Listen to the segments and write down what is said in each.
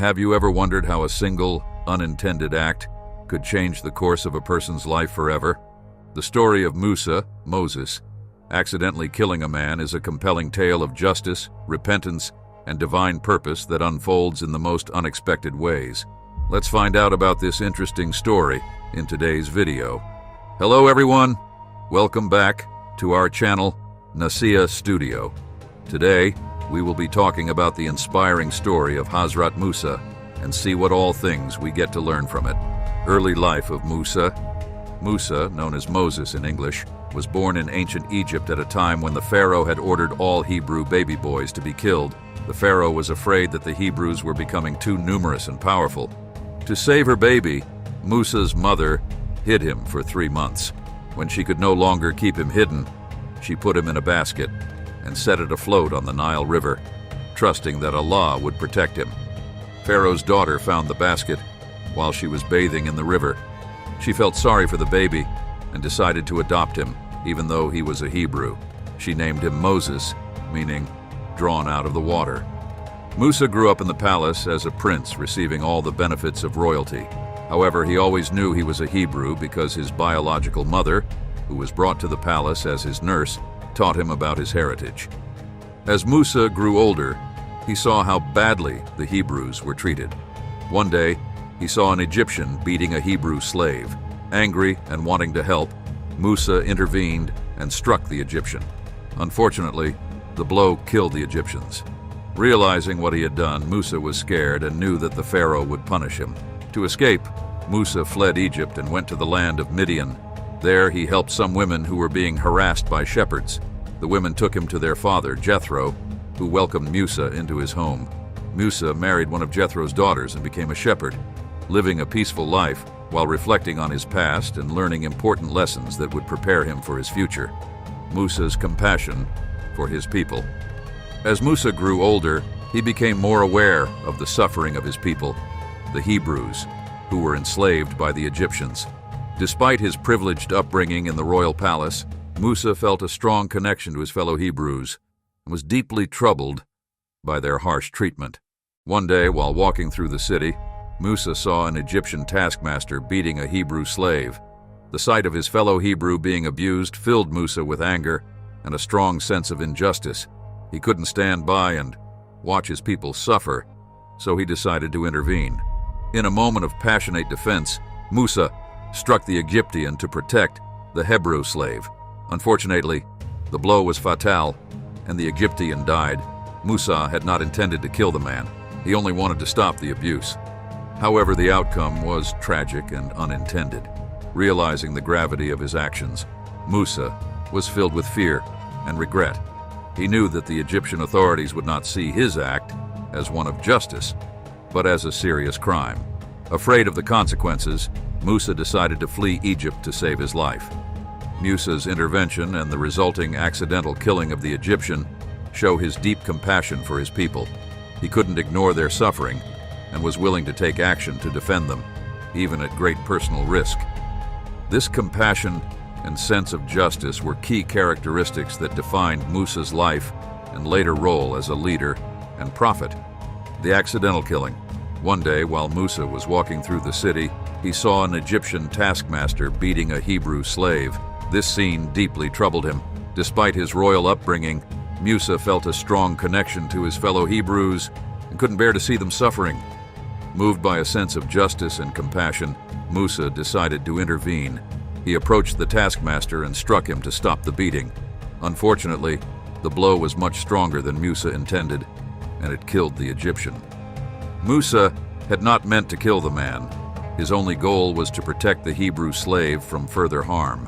have you ever wondered how a single, unintended act could change the course of a person's life forever? The story of Musa, Moses, accidentally killing a man is a compelling tale of justice, repentance, and divine purpose that unfolds in the most unexpected ways. Let's find out about this interesting story in today's video. Hello everyone, welcome back to our channel, Naseeha Studio. Today, we will be talking about the inspiring story of Hazrat Musa and see what all things we get to learn from it. Early life of Musa. Musa, known as Moses in English, was born in ancient Egypt at a time when the Pharaoh had ordered all Hebrew baby boys to be killed. The Pharaoh was afraid that the Hebrews were becoming too numerous and powerful. To save her baby, Musa's mother hid him for 3 months. When she could no longer keep him hidden, she put him in a basket and set it afloat on the Nile River, trusting that Allah would protect him. Pharaoh's daughter found the basket while she was bathing in the river. She felt sorry for the baby and decided to adopt him, even though he was a Hebrew. She named him Moses, meaning drawn out of the water. Musa grew up in the palace as a prince, receiving all the benefits of royalty. However, he always knew he was a Hebrew because his biological mother, who was brought to the palace as his nurse, taught him about his heritage. As Musa grew older, he saw how badly the Hebrews were treated. One day, he saw an Egyptian beating a Hebrew slave. Angry and wanting to help, Musa intervened and struck the Egyptian. Unfortunately, the blow killed the Egyptians. Realizing what he had done, Musa was scared and knew that the Pharaoh would punish him. To escape, Musa fled Egypt and went to the land of Midian. There, he helped some women who were being harassed by shepherds. The women took him to their father, Jethro, who welcomed Musa into his home. Musa married one of Jethro's daughters and became a shepherd, living a peaceful life while reflecting on his past and learning important lessons that would prepare him for his future. Musa's compassion for his people. As Musa grew older, he became more aware of the suffering of his people, the Hebrews, who were enslaved by the Egyptians. Despite his privileged upbringing in the royal palace, Musa felt a strong connection to his fellow Hebrews and was deeply troubled by their harsh treatment. One day, while walking through the city, Musa saw an Egyptian taskmaster beating a Hebrew slave. The sight of his fellow Hebrew being abused filled Musa with anger and a strong sense of injustice. He couldn't stand by and watch his people suffer, so he decided to intervene. In a moment of passionate defense, Musa struck the Egyptian to protect the Hebrew slave. Unfortunately, the blow was fatal, and the Egyptian died. Musa had not intended to kill the man. He only wanted to stop the abuse. However, the outcome was tragic and unintended. Realizing the gravity of his actions, Musa was filled with fear and regret. He knew that the Egyptian authorities would not see his act as one of justice, but as a serious crime. Afraid of the consequences, Musa decided to flee Egypt to save his life. Musa's intervention and the resulting accidental killing of the Egyptian show his deep compassion for his people. He couldn't ignore their suffering and was willing to take action to defend them, even at great personal risk. This compassion and sense of justice were key characteristics that defined Musa's life and later role as a leader and prophet. The accidental killing. One day, while Musa was walking through the city, he saw an Egyptian taskmaster beating a Hebrew slave. This scene deeply troubled him. Despite his royal upbringing, Musa felt a strong connection to his fellow Hebrews and couldn't bear to see them suffering. Moved by a sense of justice and compassion, Musa decided to intervene. He approached the taskmaster and struck him to stop the beating. Unfortunately, the blow was much stronger than Musa intended, and it killed the Egyptian. Musa had not meant to kill the man. His only goal was to protect the Hebrew slave from further harm.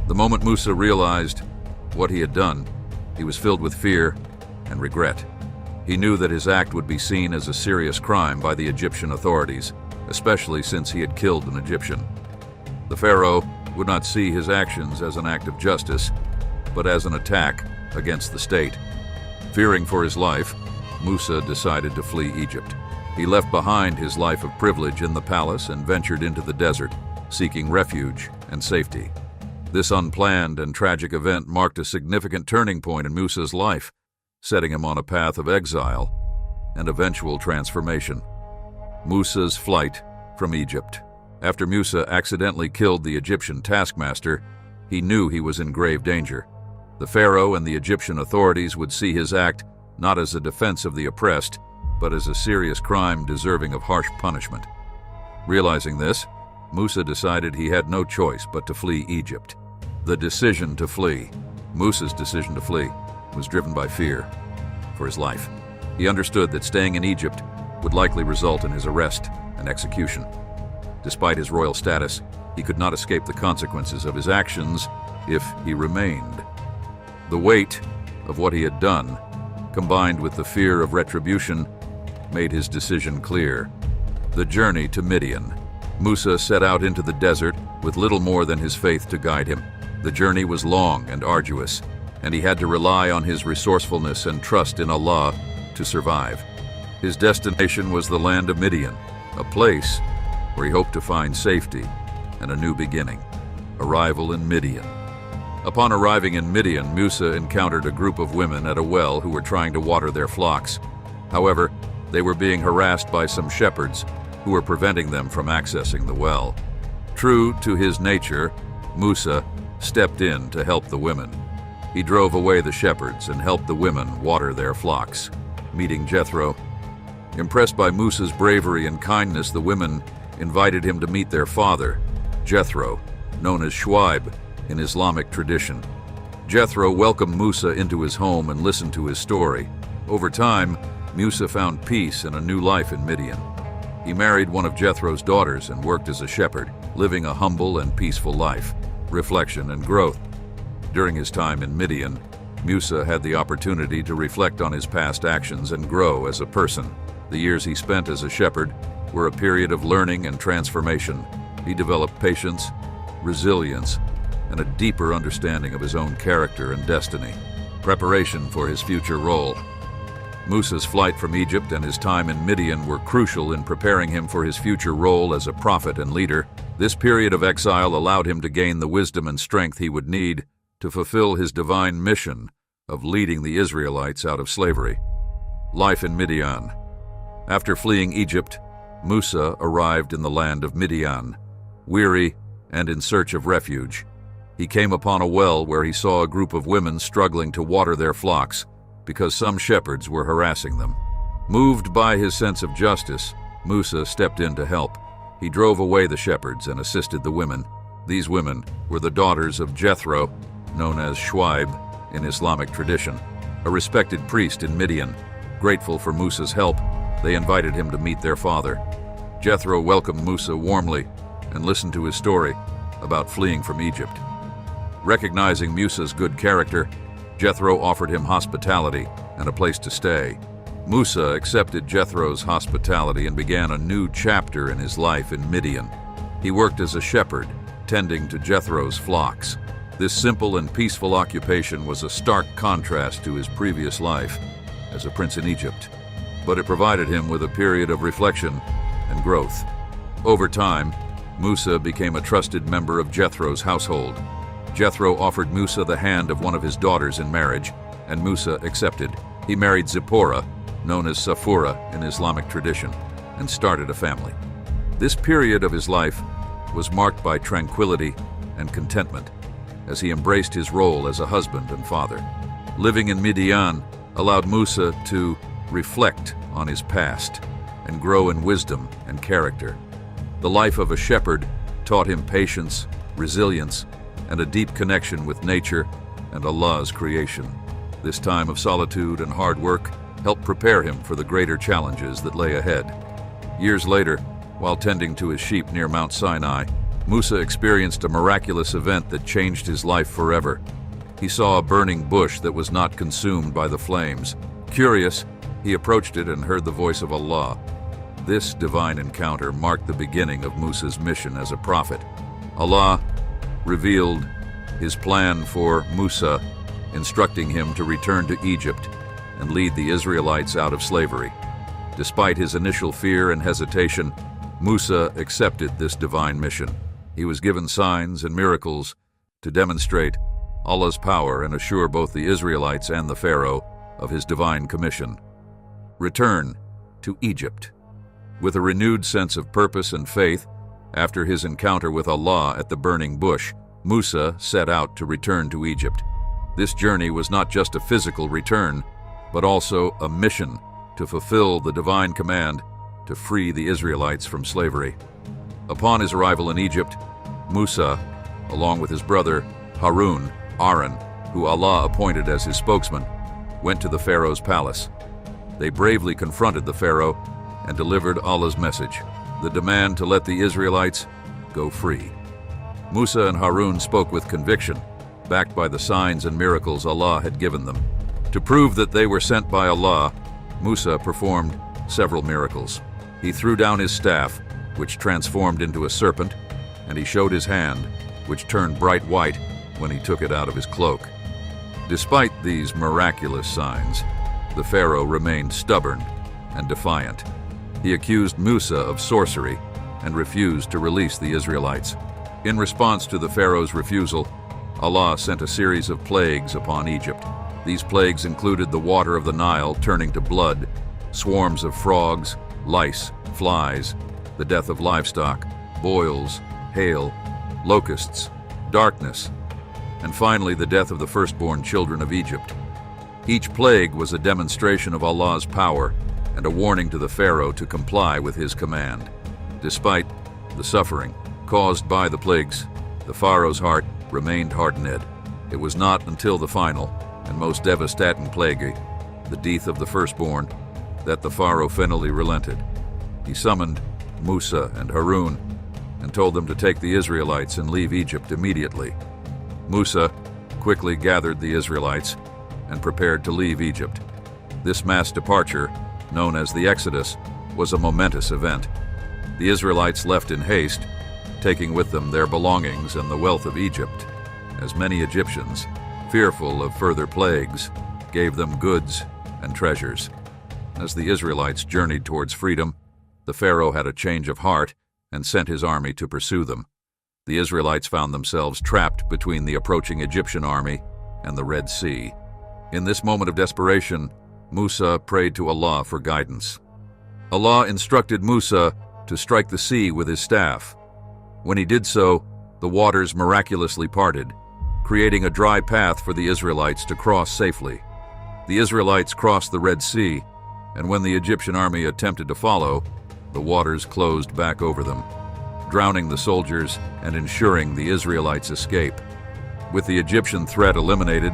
The moment Musa realized what he had done, he was filled with fear and regret. He knew that his act would be seen as a serious crime by the Egyptian authorities, especially since he had killed an Egyptian. The Pharaoh would not see his actions as an act of justice, but as an attack against the state. Fearing for his life, Musa decided to flee Egypt. He left behind his life of privilege in the palace and ventured into the desert, seeking refuge and safety. This unplanned and tragic event marked a significant turning point in Musa's life, setting him on a path of exile and eventual transformation. Musas Flight from Egypt. After Musa accidentally killed the Egyptian taskmaster, he knew he was in grave danger. The pharaoh and the Egyptian authorities would see his act not as a defense of the oppressed, but as a serious crime deserving of harsh punishment. Realizing this, Musa decided he had no choice but to flee Egypt. The decision to flee, Musa's decision to flee, was driven by fear for his life. He understood that staying in Egypt would likely result in his arrest and execution. Despite his royal status, he could not escape the consequences of his actions if he remained. The weight of what he had done, combined with the fear of retribution, made his decision clear. The journey to Midian. Musa set out into the desert with little more than his faith to guide him. The journey was long and arduous, and he had to rely on his resourcefulness and trust in Allah to survive. His destination was the land of Midian, a place where he hoped to find safety and a new beginning. Arrival in Midian. Upon arriving in Midian, Musa encountered a group of women at a well who were trying to water their flocks. However, they were being harassed by some shepherds who were preventing them from accessing the well. True to his nature, Musa stepped in to help the women. He drove away the shepherds and helped the women water their flocks. Meeting Jethro. Impressed by Musa's bravery and kindness, the women invited him to meet their father, Jethro, known as Shuaib in Islamic tradition. Jethro welcomed Musa into his home and listened to his story. Over time, Musa found peace and a new life in Midian. He married one of Jethro's daughters and worked as a shepherd, living a humble and peaceful life. Reflection and growth. During his time in Midian, Musa had the opportunity to reflect on his past actions and grow as a person. The years he spent as a shepherd were a period of learning and transformation. He developed patience, resilience, and a deeper understanding of his own character and destiny. Preparation for his future role. Musa's flight from Egypt and his time in Midian were crucial in preparing him for his future role as a prophet and leader. This period of exile allowed him to gain the wisdom and strength he would need to fulfill his divine mission of leading the Israelites out of slavery. Life in Midian. After fleeing Egypt, Musa arrived in the land of Midian. Weary and in search of refuge, he came upon a well where he saw a group of women struggling to water their flocks because some shepherds were harassing them. Moved by his sense of justice, Musa stepped in to help. He drove away the shepherds and assisted the women. These women were the daughters of Jethro, known as Shuaib in Islamic tradition, a respected priest in Midian. Grateful for Musa's help, they invited him to meet their father. Jethro welcomed Musa warmly and listened to his story about fleeing from Egypt. Recognizing Musa's good character, Jethro offered him hospitality and a place to stay. Musa accepted Jethro's hospitality and began a new chapter in his life in Midian. He worked as a shepherd, tending to Jethro's flocks. This simple and peaceful occupation was a stark contrast to his previous life as a prince in Egypt, but it provided him with a period of reflection and growth. Over time, Musa became a trusted member of Jethro's household. Jethro offered Musa the hand of one of his daughters in marriage, and Musa accepted. He married Zipporah, known as Safura in Islamic tradition, and started a family. This period of his life was marked by tranquility and contentment as he embraced his role as a husband and father. Living in Midian allowed Musa to reflect on his past and grow in wisdom and character. The life of a shepherd taught him patience, resilience, and a deep connection with nature and Allah's creation. This time of solitude and hard work helped prepare him for the greater challenges that lay ahead. Years later, while tending to his sheep near Mount Sinai, Musa experienced a miraculous event that changed his life forever. He saw a burning bush that was not consumed by the flames. Curious, he approached it and heard the voice of Allah. This divine encounter marked the beginning of Musa's mission as a prophet. Allah revealed his plan for Musa, instructing him to return to Egypt and lead the Israelites out of slavery. Despite his initial fear and hesitation, Musa accepted this divine mission. He was given signs and miracles to demonstrate Allah's power and assure both the Israelites and the Pharaoh of his divine commission. Return to Egypt. With a renewed sense of purpose and faith, after his encounter with Allah at the burning bush, Musa set out to return to Egypt. This journey was not just a physical return, but also a mission to fulfill the divine command to free the Israelites from slavery. Upon his arrival in Egypt, Musa, along with his brother Aaron, who Allah appointed as his spokesman, went to the Pharaoh's palace. They bravely confronted the Pharaoh and delivered Allah's message, the demand to let the Israelites go free. Musa and Harun spoke with conviction, backed by the signs and miracles Allah had given them. To prove that they were sent by Allah, Musa performed several miracles. He threw down his staff, which transformed into a serpent, and he showed his hand, which turned bright white when he took it out of his cloak. Despite these miraculous signs, the Pharaoh remained stubborn and defiant. He accused Musa of sorcery and refused to release the Israelites. In response to the Pharaoh's refusal, Allah sent a series of plagues upon Egypt. These plagues included the water of the Nile turning to blood, swarms of frogs, lice, flies, the death of livestock, boils, hail, locusts, darkness, and finally the death of the firstborn children of Egypt. Each plague was a demonstration of Allah's power and a warning to the Pharaoh to comply with his command. Despite the suffering caused by the plagues, the Pharaoh's heart remained hardened. It was not until the final and most devastating plague, the death of the firstborn, that the Pharaoh finally relented. He summoned Musa and Harun and told them to take the Israelites and leave Egypt immediately. Musa quickly gathered the Israelites and prepared to leave Egypt. This mass departure, known as the Exodus, was a momentous event. The Israelites left in haste, taking with them their belongings and the wealth of Egypt, as many Egyptians, fearful of further plagues, gave them goods and treasures. As the Israelites journeyed towards freedom, the Pharaoh had a change of heart and sent his army to pursue them. The Israelites found themselves trapped between the approaching Egyptian army and the Red Sea. In this moment of desperation, Musa prayed to Allah for guidance. Allah instructed Musa to strike the sea with his staff. When he did so, the waters miraculously parted, creating a dry path for the Israelites to cross safely. The Israelites crossed the Red Sea, and when the Egyptian army attempted to follow, the waters closed back over them, drowning the soldiers and ensuring the Israelites' escape. With the Egyptian threat eliminated,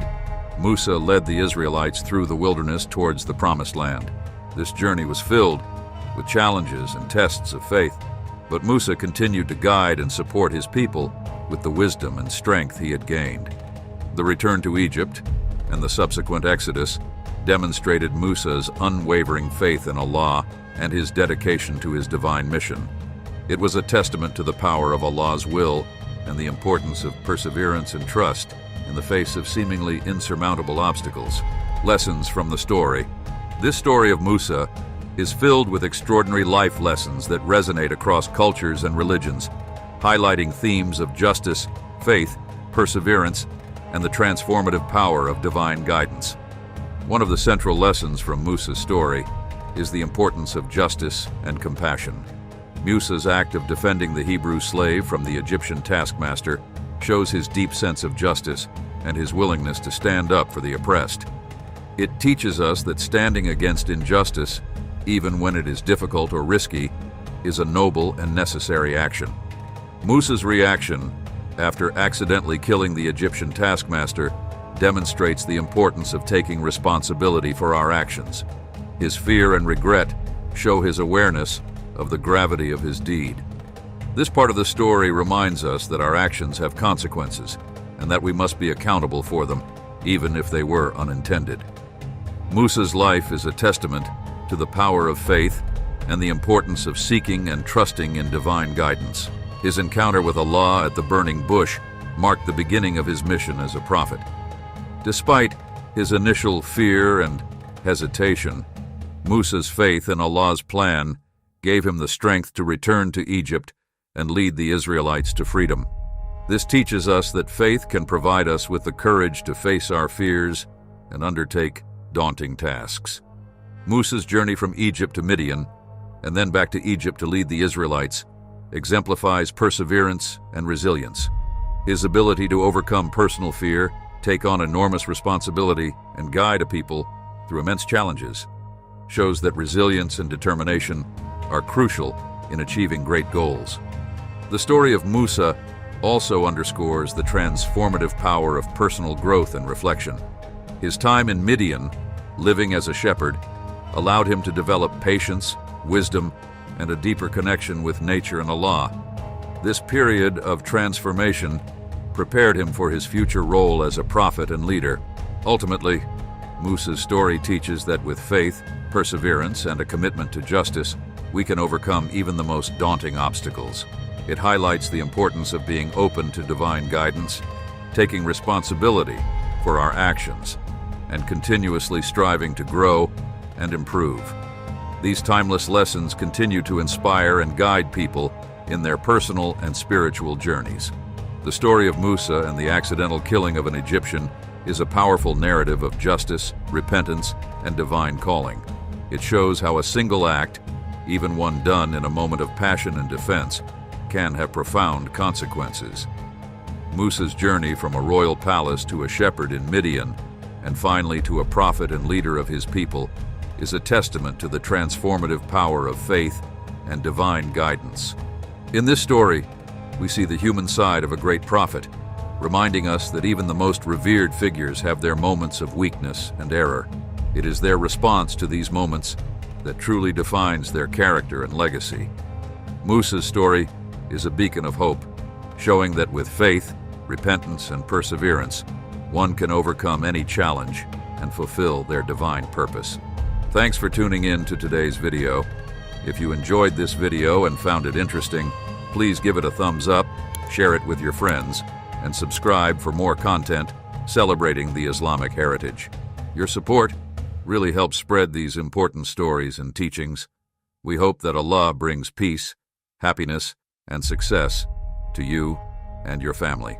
Musa led the Israelites through the wilderness towards the Promised Land. This journey was filled with challenges and tests of faith, but Musa continued to guide and support his people with the wisdom and strength he had gained. The return to Egypt and the subsequent Exodus demonstrated Musa's unwavering faith in Allah and his dedication to his divine mission. It was a testament to the power of Allah's will and the importance of perseverance and trust in the face of seemingly insurmountable obstacles. Lessons from the story. This story of Musa is filled with extraordinary life lessons that resonate across cultures and religions, highlighting themes of justice, faith, perseverance, and the transformative power of divine guidance. One of the central lessons from Musa's story is the importance of justice and compassion. Musa's act of defending the Hebrew slave from the Egyptian taskmaster shows his deep sense of justice and his willingness to stand up for the oppressed. It teaches us that standing against injustice, even when it is difficult or risky, is a noble and necessary action. Musa's reaction, after accidentally killing the Egyptian taskmaster, demonstrates the importance of taking responsibility for our actions. His fear and regret show his awareness of the gravity of his deed. This part of the story reminds us that our actions have consequences and that we must be accountable for them, even if they were unintended. Musa's life is a testament to the power of faith and the importance of seeking and trusting in divine guidance. His encounter with Allah at the burning bush marked the beginning of his mission as a prophet. Despite his initial fear and hesitation, Musa's faith in Allah's plan gave him the strength to return to Egypt and lead the Israelites to freedom. This teaches us that faith can provide us with the courage to face our fears and undertake daunting tasks. Musa's journey from Egypt to Midian and then back to Egypt to lead the Israelites, exemplifies perseverance and resilience. His ability to overcome personal fear, take on enormous responsibility, and guide a people through immense challenges shows that resilience and determination are crucial in achieving great goals. The story of Musa also underscores the transformative power of personal growth and reflection. His time in Midian, living as a shepherd, allowed him to develop patience, wisdom, and a deeper connection with nature and Allah. This period of transformation prepared him for his future role as a prophet and leader. Ultimately, Musa's story teaches that with faith, perseverance, and a commitment to justice, we can overcome even the most daunting obstacles. It highlights the importance of being open to divine guidance, taking responsibility for our actions, and continuously striving to grow and improve. These timeless lessons continue to inspire and guide people in their personal and spiritual journeys. The story of Musa and the accidental killing of an Egyptian is a powerful narrative of justice, repentance, and divine calling. It shows how a single act, even one done in a moment of passion and defense, can have profound consequences. Musa's journey from a royal palace to a shepherd in Midian, and finally to a prophet and leader of his people, is a testament to the transformative power of faith and divine guidance. In this story, we see the human side of a great prophet, reminding us that even the most revered figures have their moments of weakness and error. It is their response to these moments that truly defines their character and legacy. Musa's story is a beacon of hope, showing that with faith, repentance, and perseverance, one can overcome any challenge and fulfill their divine purpose. Thanks for tuning in to today's video. If you enjoyed this video and found it interesting, please give it a thumbs up, share it with your friends, and subscribe for more content celebrating the Islamic heritage. Your support really helps spread these important stories and teachings. We hope that Allah brings peace, happiness, and success to you and your family.